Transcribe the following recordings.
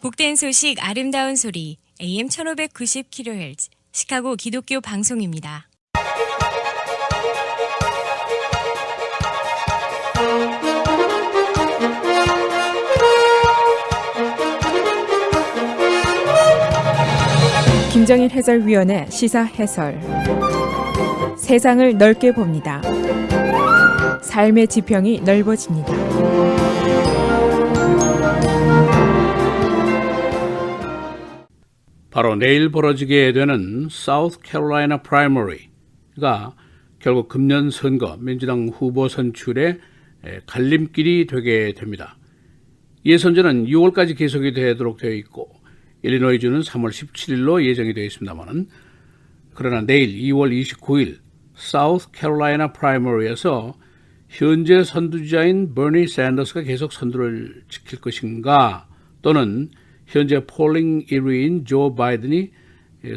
복된 소식 아름다운 소리 AM 1590kHz 시카고 기독교 방송입니다. 김정일 해설위원의 시사 해설. 세상을 넓게 봅니다. 삶의 지평이 넓어집니다. 바로 내일 벌어지게 되는 사우스 캐롤라이나 프라이머리가 결국 금년 선거 민주당 후보 선출의 갈림길이 되게 됩니다. 예선전은 6월까지 계속이 되도록 되어 있고 일리노이주는 3월 17일로 예정이 되어 있습니다만, 그러나 내일 2월 29일 사우스 캐롤라이나 프라이머리에서 현재 선두주자인 버니 샌더스가 계속 선두를 지킬 것인가, 또는 현재 폴링 1위인 조 바이든이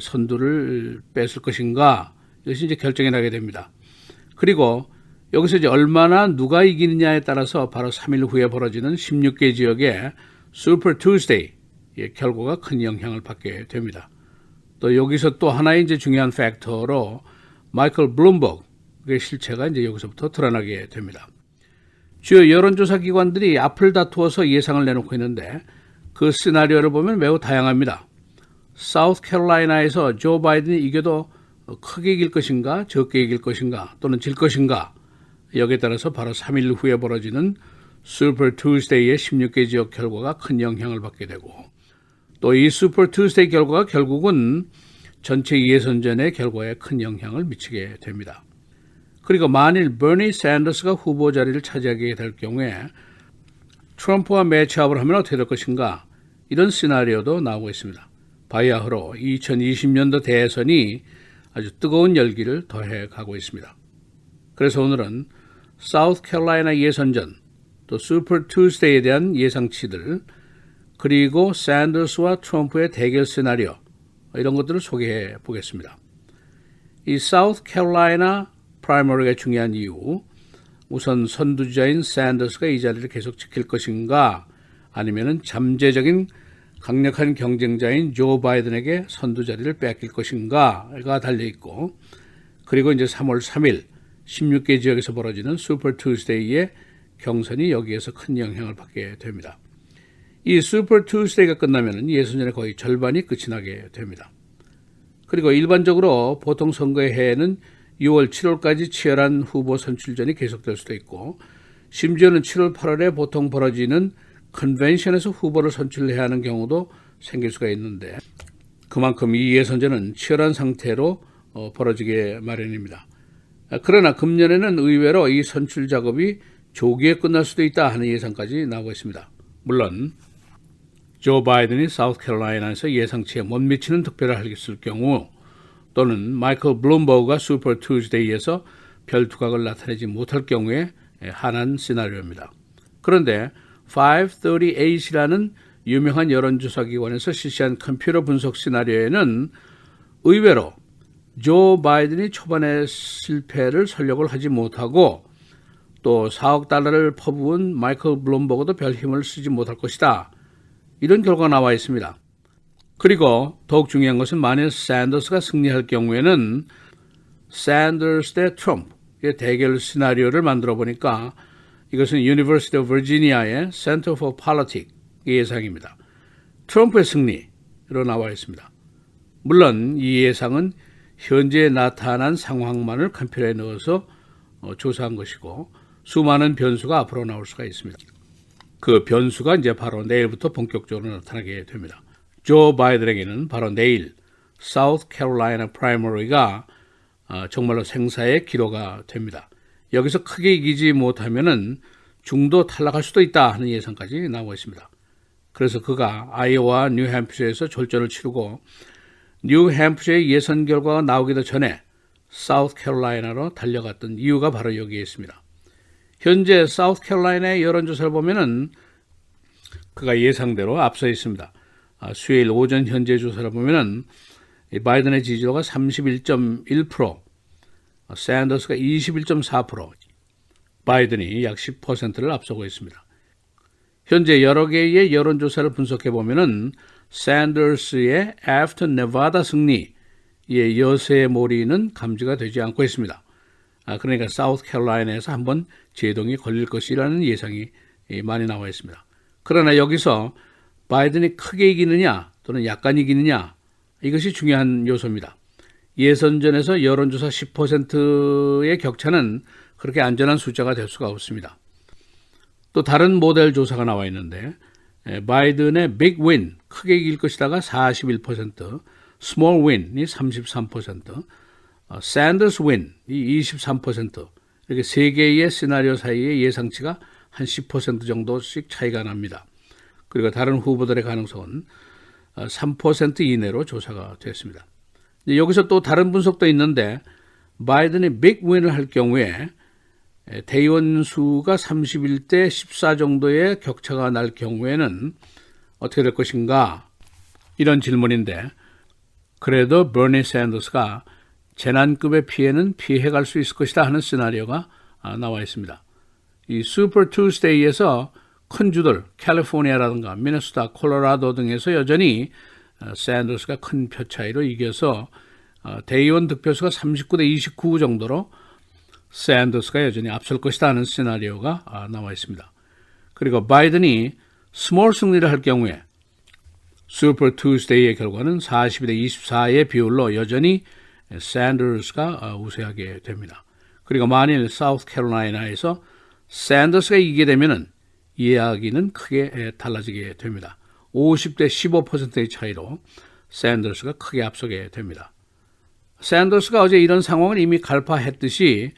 선두를 뺏을 것인가, 이것이 이제 결정이 나게 됩니다. 그리고 여기서 이제 얼마나 누가 이기느냐에 따라서 바로 3일 후에 벌어지는 16개 지역의 슈퍼 투스데이 결과가 큰 영향을 받게 됩니다. 또 여기서 또 하나의 이제 중요한 팩터로 마이클 블룸버그의 실체가 이제 여기서부터 드러나게 됩니다. 주요 여론조사 기관들이 앞을 다투어서 예상을 내놓고 있는데 그 시나리오를 보면 매우 다양합니다. 사우스 캐롤라이나에서 조 바이든이 이겨도 크게 이길 것인가, 적게 이길 것인가, 또는 질 것인가, 여기에 따라서 바로 3일 후에 벌어지는 슈퍼 투스데이의 16개 지역 결과가 큰 영향을 받게 되고, 또 이 슈퍼 투스데이 결과가 결국은 전체 예선전의 결과에 큰 영향을 미치게 됩니다. 그리고 만일 버니 샌더스가 후보 자리를 차지하게 될 경우에 트럼프와 매치업을 하면 어떻게 될 것인가, 이런 시나리오도 나오고 있습니다. 바야흐로 2020년도 대선이 아주 뜨거운 열기를 더해 가고 있습니다. 그래서 오늘은 사우스 캐롤라이나 예선전, 또 슈퍼 투스데이에 대한 예상치들, 그리고 샌더스와 트럼프의 대결 시나리오, 이런 것들을 소개해 보겠습니다. 이 사우스 캐롤라이나 프라이머리가 중요한 이유, 우선 선두주자인 샌더스가 이 자리를 계속 지킬 것인가, 아니면 잠재적인 강력한 경쟁자인 조 바이든에게 선두 자리를 뺏길 것인가가 달려있고, 그리고 이제 3월 3일 16개 지역에서 벌어지는 슈퍼 투스데이의 경선이 여기에서 큰 영향을 받게 됩니다. 이 슈퍼 투스데이가 끝나면 예선전의 거의 절반이 끝이 나게 됩니다. 그리고 일반적으로 보통 선거의 해에는 6월, 7월까지 치열한 후보 선출전이 계속될 수도 있고, 심지어는 7월, 8월에 보통 벌어지는 컨벤션에서 후보를 선출해야 하는 경우도 생길 수가 있는데, 그만큼 이 예선전은 치열한 상태로 벌어지게 마련입니다. 그러나 금년에는 의외로 이 선출 작업이 조기에 끝날 수도 있다 하는 예상까지 나오고 있습니다. 물론 조 바이든이 사우스 캐롤라이나에서 예상치에 못 미치는 득표를 하겠을 경우, 또는 마이클 블룸버그가 슈퍼 투스데이에서 별 두각을 나타내지 못할 경우에 한한 시나리오입니다. 그런데 538이라는 유명한 여론조사 기관에서 실시한 컴퓨터 분석 시나리오에는 의외로 조 바이든이 초반에 실패를 설력을 하지 못하고, 또 4억 달러를 퍼부은 마이클 블룸버그도 별 힘을 쓰지 못할 것이다, 이런 결과가 나와 있습니다. 그리고 더욱 중요한 것은 만일 샌더스가 승리할 경우에는 샌더스 대 트럼프의 대결 시나리오를 만들어 보니까 이것은 유니버시티 오브 버지니아의 Center for Politics의 예상입니다. 트럼프의 승리로 나와 있습니다. 물론 이 예상은 현재 나타난 상황만을 컴퓨터에 넣어서 조사한 것이고, 수많은 변수가 앞으로 나올 수가 있습니다. 그 변수가 이제 바로 내일부터 본격적으로 나타나게 됩니다. 조 바이든에게는 바로 내일 사우스 캐롤라이나 프라이머리가 정말로 생사의 기로가 됩니다. 여기서 크게 이기지 못하면은 중도 탈락할 수도 있다 하는 예상까지 나오고 있습니다. 그래서 그가 아이오와 뉴햄프셔에서 졸전을 치르고 뉴햄프셔의 예선 결과가 나오기도 전에 사우스 캐롤라이나로 달려갔던 이유가 바로 여기에 있습니다. 현재 사우스 캐롤라이나의 여론조사를 보면은 그가 예상대로 앞서 있습니다. 수요일 오전 현재 조사를 보면은 바이든의 지지도가 31.1%, 샌더스가 21.4%, 바이든이 약 10%를 앞서고 있습니다. 현재 여러 개의 여론조사를 분석해 보면은 샌더스의 After Nevada 승리의 여세몰이는 감지가 되지 않고 있습니다. 그러니까 사우스캐롤라이나에서 한번 제동이 걸릴 것이라는 예상이 많이 나와 있습니다. 그러나 여기서 바이든이 크게 이기느냐 또는 약간 이기느냐 이것이 중요한 요소입니다. 예선전에서 여론조사 10%의 격차는 그렇게 안전한 숫자가 될 수가 없습니다. 또 다른 모델 조사가 나와 있는데 바이든의 Big Win, 크게 이길 것이다가 41%, Small Win이 33%, Sanders Win이 23%, 이렇게 세 개의 시나리오 사이의 예상치가 한 10% 정도씩 차이가 납니다. 그리고 다른 후보들의 가능성은 3% 이내로 조사가 됐습니다. 여기서 또 다른 분석도 있는데 바이든이 빅 윈을 할 경우에 대의원 수가 31대 14 정도의 격차가 날 경우에는 어떻게 될 것인가 이런 질문인데 그래도 버니 샌더스가 재난급의 피해는 피해갈 수 있을 것이다 하는 시나리오가 나와 있습니다. 이 슈퍼 투스데이에서 큰 주들 캘리포니아라든가 미네소타, 콜로라도 등에서 여전히 샌더스가 큰 표 차이로 이겨서 대의원 득표수가 39대 29 정도로 샌더스가 여전히 앞설 것이다 하는 시나리오가 나와 있습니다. 그리고 바이든이 스몰 승리를 할 경우에 슈퍼 투스데이의 결과는 42대 24의 비율로 여전히 샌더스가 우세하게 됩니다. 그리고 만일 사우스캐롤라이나에서 샌더스가 이기게 되면은 이야기는 크게 달라지게 됩니다. 50대 15%의 차이로 샌더스가 크게 앞서게 됩니다. 샌더스가 어제 이런 상황을 이미 갈파했듯이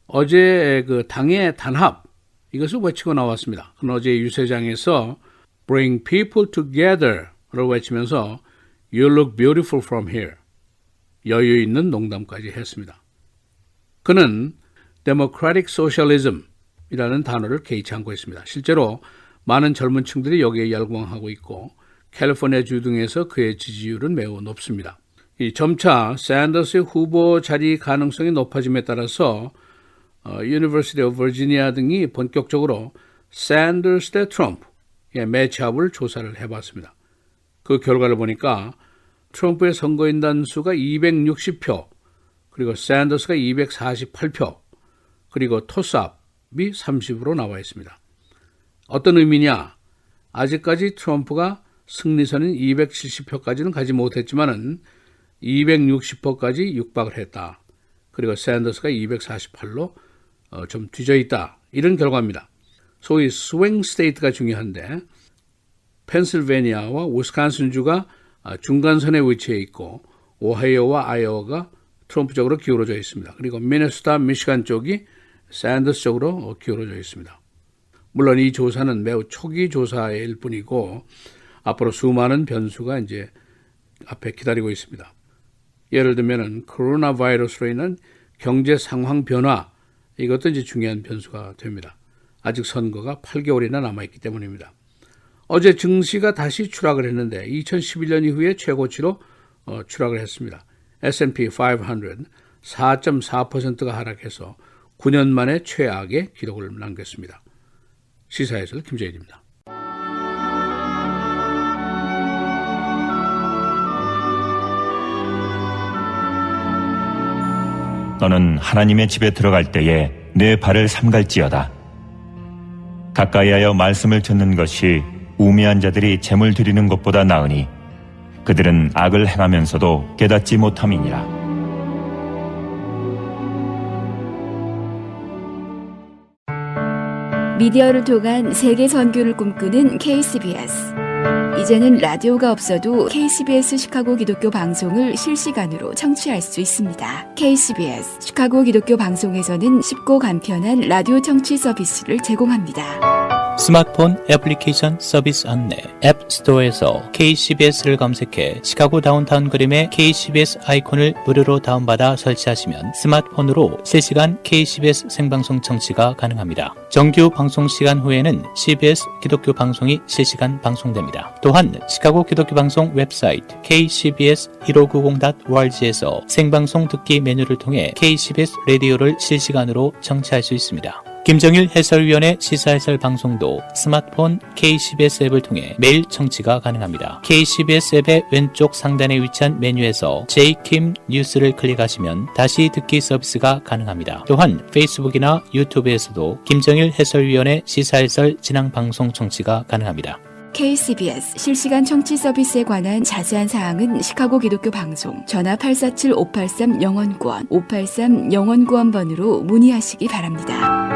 어제 그 당의 단합 이것을 외치고 나왔습니다. 그는 어제 유세장에서 Bring people together를 외치면서 You look beautiful from here. 여유 있는 농담까지 했습니다. 그는 Democratic Socialism이라는 단어를 개의치 않고 있습니다. 실제로 많은 젊은 층들이 여기에 열광하고 있고 캘리포니아주 등에서 그의 지지율은 매우 높습니다. 이 점차 샌더스의 후보 자리 가능성이 높아짐에 따라서 University of Virginia 등이 본격적으로 샌더스 대 트럼프의 매치업을 조사를 해봤습니다. 그 결과를 보니까 트럼프의 선거인단 수가 260표, 그리고 샌더스가 248표, 그리고 토스업이 30으로 나와 있습니다. 어떤 의미냐? 아직까지 트럼프가 승리선인 270표까지는 가지 못했지만은 260표까지 육박을 했다. 그리고 샌더스가 248로 좀 뒤져 있다. 이런 결과입니다. 소위 스윙 스테이트가 중요한데 펜실베니아와 위스콘신주가 중간선에 위치해 있고 오하이오와 아이오와가 트럼프 쪽으로 기울어져 있습니다. 그리고 미네소타, 미시간 쪽이 샌더스 쪽으로 기울어져 있습니다. 물론 이 조사는 매우 초기 조사일 뿐이고 앞으로 수많은 변수가 이제 앞에 기다리고 있습니다. 예를 들면은 코로나 바이러스로 인한 경제 상황 변화 이것도 이제 중요한 변수가 됩니다. 아직 선거가 8개월이나 남아있기 때문입니다. 어제 증시가 다시 추락을 했는데 2011년 이후에 최고치로 추락을 했습니다. S&P 500 4.4%가 하락해서 9년 만에 최악의 기록을 남겼습니다. 시사해설 김재일입니다. 너는 하나님의 집에 들어갈 때에 내 발을 삼갈지어다. 가까이하여 말씀을 듣는 것이 우매한 자들이 재물 드리는 것보다 나으니 그들은 악을 행하면서도 깨닫지 못함이니라. 미디어를 통한 세계 선교를 꿈꾸는 KCBS. 이제는 라디오가 없어도 KCBS 시카고 기독교 방송을 실시간으로 청취할 수 있습니다. KCBS 시카고 기독교 방송에서는 쉽고 간편한 라디오 청취 서비스를 제공합니다. 스마트폰 애플리케이션 서비스 안내 앱 스토어에서 KCBS를 검색해 시카고 다운타운 그림의 KCBS 아이콘을 무료로 다운받아 설치하시면 스마트폰으로 실시간 KCBS 생방송 청취가 가능합니다. 정규 방송 시간 후에는 CBS 기독교 방송이 실시간 방송됩니다. 또한 시카고 기독교 방송 웹사이트 kcbs1590.org에서 생방송 듣기 메뉴를 통해 KCBS 라디오를 실시간으로 청취할 수 있습니다. 김정일 해설위원의 시사해설 방송도 스마트폰 KCBS 앱을 통해 매일 청취가 가능합니다. KCBS 앱의 왼쪽 상단에 위치한 메뉴에서 J킴 뉴스를 클릭하시면 다시 듣기 서비스가 가능합니다. 또한 페이스북이나 유튜브에서도 김정일 해설위원의 시사해설 진행 방송 청취가 가능합니다. KCBS 실시간 청취 서비스에 관한 자세한 사항은 시카고 기독교 방송 전화 847-583-영원구원 583-영원구원번으로 문의하시기 바랍니다.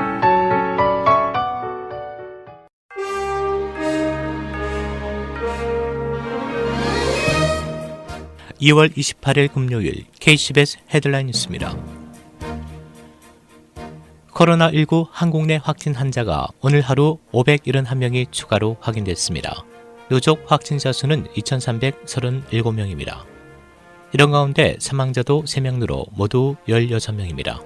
2월 28일 금요일 KCBS 헤드라인 뉴스입니다. 코로나19 한국 내 확진 환자가 오늘 하루 571명이 추가로 확인됐습니다. 누적 확진자 수는 2,337명입니다. 이런 가운데 사망자도 3명 늘어 모두 16명입니다.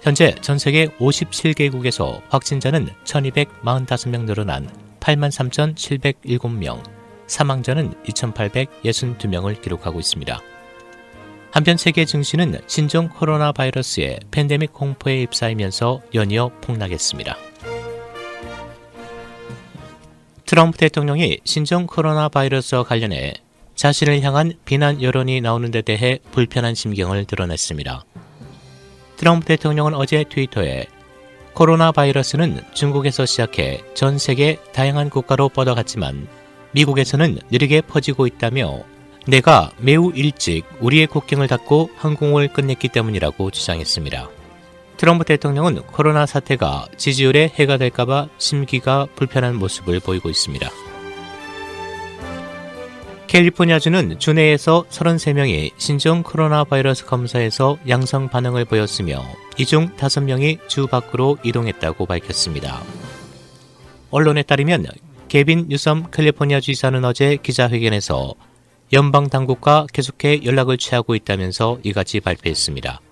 현재 전 세계 57개국에서 확진자는 1,245명 늘어난 83,707명, 사망자는 2,862명을 기록하고 있습니다. 한편 세계 증시는 신종 코로나 바이러스의 팬데믹 공포에 휩싸이면서 연이어 폭락했습니다. 트럼프 대통령이 신종 코로나 바이러스와 관련해 자신을 향한 비난 여론이 나오는 데 대해 불편한 심경을 드러냈습니다. 트럼프 대통령은 어제 트위터에 코로나 바이러스는 중국에서 시작해 전 세계 다양한 국가로 뻗어갔지만 미국에서는 느리게 퍼지고 있다며 내가 매우 일찍 우리의 국경을 닫고 항공을 끝냈기 때문이라고 주장했습니다. 트럼프 대통령은 코로나 사태가 지지율에 해가 될까봐 심기가 불편한 모습을 보이고 있습니다. 캘리포니아주는 주내에서 33명이 신종 코로나 바이러스 검사에서 양성 반응을 보였으며 이 중 5명이 주 밖으로 이동했다고 밝혔습니다. 언론에 따르면 게빈 뉴섬 캘리포니아 주지사는 어제 기자회견에서 연방 당국과 계속해 연락을 취하고 있다면서 이같이 발표했습니다.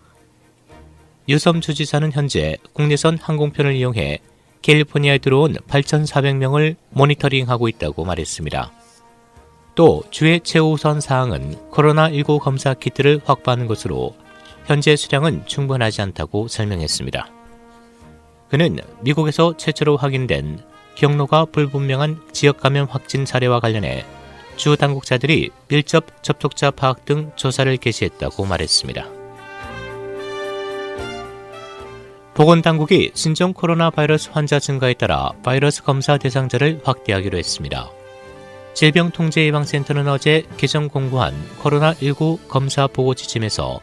뉴섬 주지사는 현재 국내선 항공편을 이용해 캘리포니아에 들어온 8,400명을 모니터링하고 있다고 말했습니다. 또 주의 최우선 사항은 코로나19 검사 키트를 확보하는 것으로 현재 수량은 충분하지 않다고 설명했습니다. 그는 미국에서 최초로 확인된 경로가 불분명한 지역 감염 확진 사례와 관련해 주 당국자들이 밀접 접촉자 파악 등 조사를 개시했다고 말했습니다. 보건당국이 신종 코로나 바이러스 환자 증가에 따라 바이러스 검사 대상자를 확대하기로 했습니다. 질병통제예방센터는 어제 개정 공고한 코로나19 검사 보고 지침에서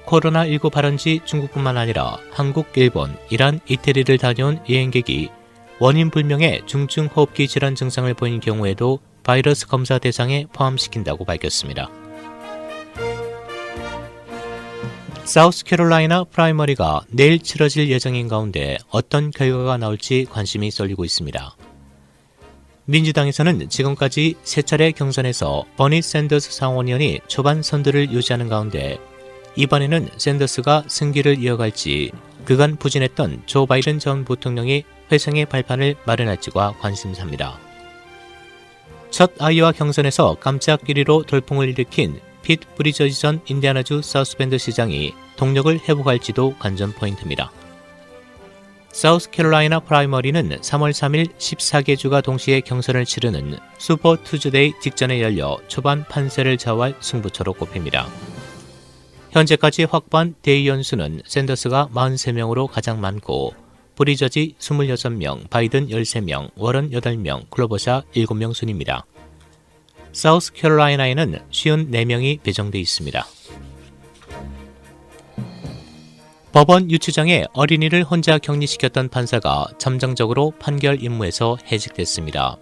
코로나19 발원지 중국뿐만 아니라 한국, 일본, 이란, 이태리를 다녀온 여행객이 원인 불명의 중증호흡기 질환 증상을 보인 경우에도 바이러스 검사 대상에 포함시킨다고 밝혔습니다. 사우스캐롤라이나 프라이머리가 내일 치러질 예정인 가운데 어떤 결과가 나올지 관심이 쏠리고 있습니다. 민주당에서는 지금까지 3차례 경선에서 버니 샌더스 상원의원이 초반 선두를 유지하는 가운데 이번에는 샌더스가 승기를 이어갈지 그간 부진했던 조 바이든 전 부통령이 회생의 발판을 마련할지가 관심사입니다. 첫 아이오와 경선에서 깜짝 1위로 돌풍을 일으킨 핏 브리저지 전 인디애나주 사우스밴드 시장이 동력을 회복할지도 관전 포인트입니다. 사우스캐롤라이나 프라이머리는 3월 3일 14개 주가 동시에 경선을 치르는 슈퍼 투즈데이 직전에 열려 초반 판세를 좌우할 승부처로 꼽힙니다. 현재까지 확보한 대의원 수는 샌더스가 43명으로 가장 많고 브리저지 26명, 바이든 13명, 워런 8명, 클로버샤 7명 순입니다. 사우스캐롤라이나에는 54명이 배정돼 있습니다. 법원 유치장에 어린이를 혼자 격리시켰던 판사가 잠정적으로 판결 임무에서 해직됐습니다.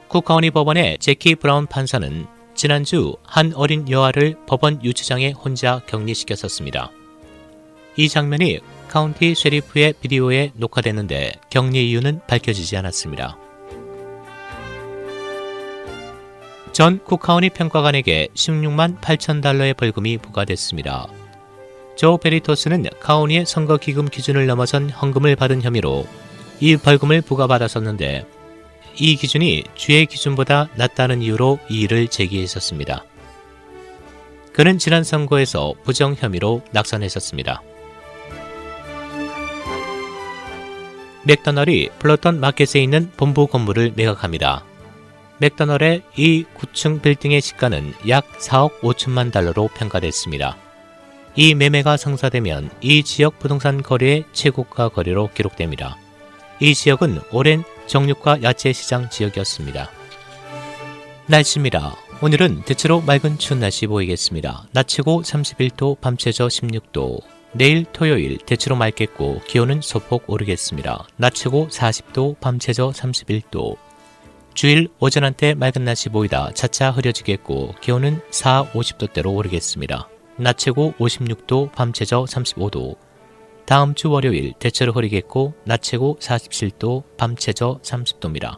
쿡카운티 법원의 제키 브라운 판사는 지난주 한 어린 여아를 법원 유치장에 혼자 격리시켰었습니다. 이 장면이 카운티 셰리프의 비디오에 녹화됐는데 격리 이유는 밝혀지지 않았습니다. 전 쿡카운티 평가관에게 16만 8천 달러의 벌금이 부과됐습니다. 조 베리토스는 카운티의 선거기금 기준을 넘어선 헌금을 받은 혐의로 이 벌금을 부과받았었는데 이 기준이 주의 기준보다 낮다는 이유로 이의를 제기했었습니다. 그는 지난 선거에서 부정 혐의로 낙선했었습니다. 맥도널이 플러턴 마켓에 있는 본부 건물을 매각합니다. 맥도널의 이 9층 빌딩의 시가는 약 4억 5천만 달러로 평가됐습니다. 이 매매가 성사되면 이 지역 부동산 거래의 최고가 거래로 기록됩니다. 이 지역은 오랜 정육과 야채 시장 지역이었습니다. 날씨입니다. 오늘은 대체로 맑은 추운 날씨 보이겠습니다. 낮 최고 31도, 밤 최저 16도. 내일 토요일 대체로 맑겠고 기온은 소폭 오르겠습니다. 낮 최고 40도, 밤 최저 31도. 주일 오전 한때 맑은 날씨 보이다 차차 흐려지겠고 기온은 4, 50도대로 오르겠습니다. 낮 최고 56도, 밤 최저 35도. 다음 주 월요일 대체로 흐리겠고 낮 최고 47도, 밤 최저 30도입니다.